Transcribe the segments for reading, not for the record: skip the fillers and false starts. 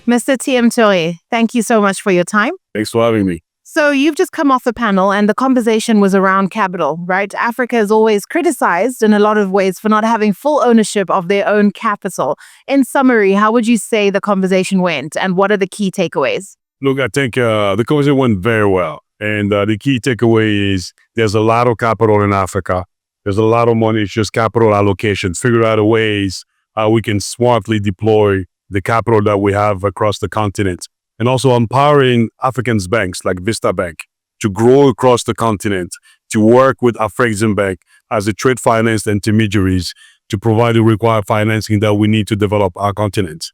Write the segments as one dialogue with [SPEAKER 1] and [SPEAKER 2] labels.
[SPEAKER 1] Mr. Tiemtore, thank you so much for your time.
[SPEAKER 2] Thanks for having me.
[SPEAKER 1] So you've just come off the panel and the conversation was around capital, right? Africa is always criticized in a lot of ways for not having full ownership of their own capital. In summary, how would you say the conversation went and what are the key takeaways?
[SPEAKER 2] Look, I think the conversation went very well. And the key takeaway is there's a lot of capital in Africa. There's a lot of money. It's just capital allocation. Figure out ways how we can smartly deploy the capital that we have across the continent. And also empowering African banks like Vista Bank to grow across the continent, to work with Afreximbank as a trade finance intermediaries to provide the required financing that we need to develop our continent.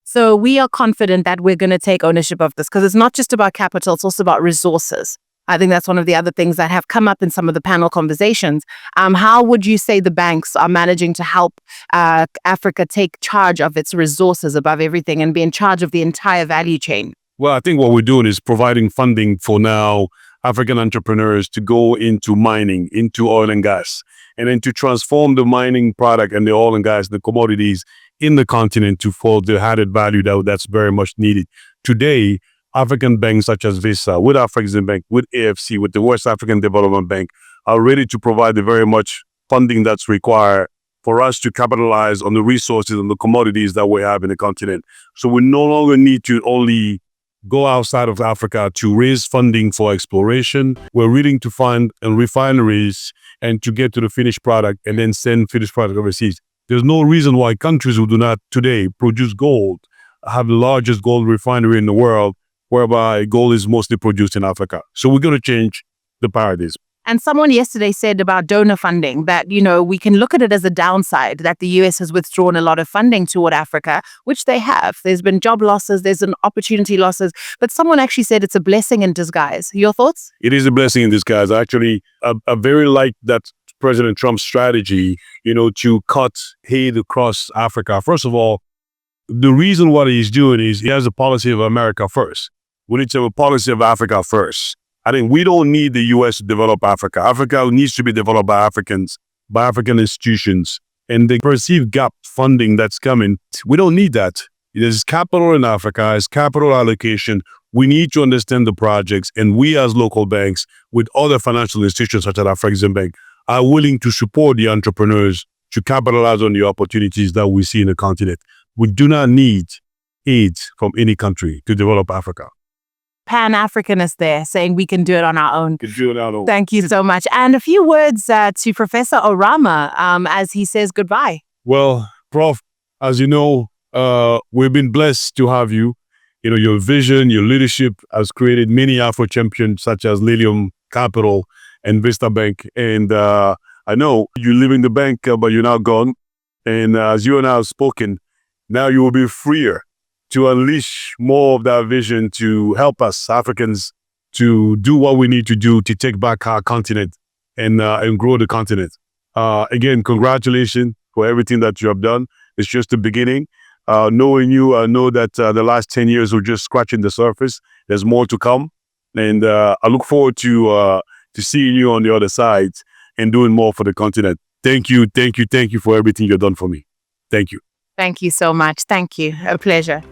[SPEAKER 1] So we are confident that we're going to take ownership of this because it's not just about capital, it's also about resources. I think that's one of the other things that have come up in some of the panel conversations. How would you say the banks are managing to help Africa take charge of its resources above everything and be in charge of the entire value chain?
[SPEAKER 2] Well, I think what we're doing is providing funding for now African entrepreneurs to go into mining, into oil and gas, and then to transform the mining product and the oil and gas, the commodities in the continent to for the added value that's very much needed. Today, African banks such as Visa, with Afreximbank, with AFC, with the West African Development Bank, are ready to provide the very much funding that's required for us to capitalize on the resources and the commodities that we have in the continent. So we no longer need to only go outside of Africa to raise funding for exploration. We're willing to fund refineries and to get to the finished product and then send finished product overseas. There's no reason why countries who do not today produce gold have the largest gold refinery in the world, whereby gold is mostly produced in Africa. So we're going to change the paradigm.
[SPEAKER 1] And someone yesterday said about donor funding that, we can look at it as a downside, that the US has withdrawn a lot of funding toward Africa, which they have. There's been job losses, there's an opportunity losses, but someone actually said it's a blessing in disguise. Your thoughts?
[SPEAKER 2] It is a blessing in disguise. Actually, I very like that President Trump's strategy, to cut aid across Africa. First of all, the reason what he's doing is he has a policy of America first. We need to have a policy of Africa first. I think we don't need the U.S. to develop Africa. Africa needs to be developed by Africans, by African institutions. And the perceived gap funding that's coming, we don't need that. There's capital in Africa, there's capital allocation. We need to understand the projects. And we as local banks, with other financial institutions such as Afreximbank, are willing to support the entrepreneurs to capitalize on the opportunities that we see in the continent. We do not need aid from any country to develop Africa.
[SPEAKER 1] Pan-Africanist there, saying we can do it on our own.
[SPEAKER 2] We can do it on our own.
[SPEAKER 1] Thank you so much. And a few words to Professor Oramah as he says goodbye.
[SPEAKER 2] Well, Prof, as you know, we've been blessed to have you. Your vision, your leadership has created many Afro champions such as Lilium Capital and Vista Bank. And I know you live in the bank, but you're now gone. And as you and I have spoken, now you will be freer to unleash more of that vision to help us Africans to do what we need to do to take back our continent and grow the continent. Again, congratulations for everything that you have done. It's just the beginning. Knowing you, I know that the last 10 years were just scratching the surface. There's more to come. And I look forward to seeing you on the other side and doing more for the continent. Thank you for everything you've done for me. Thank you.
[SPEAKER 1] Thank you so much. Thank you. A pleasure.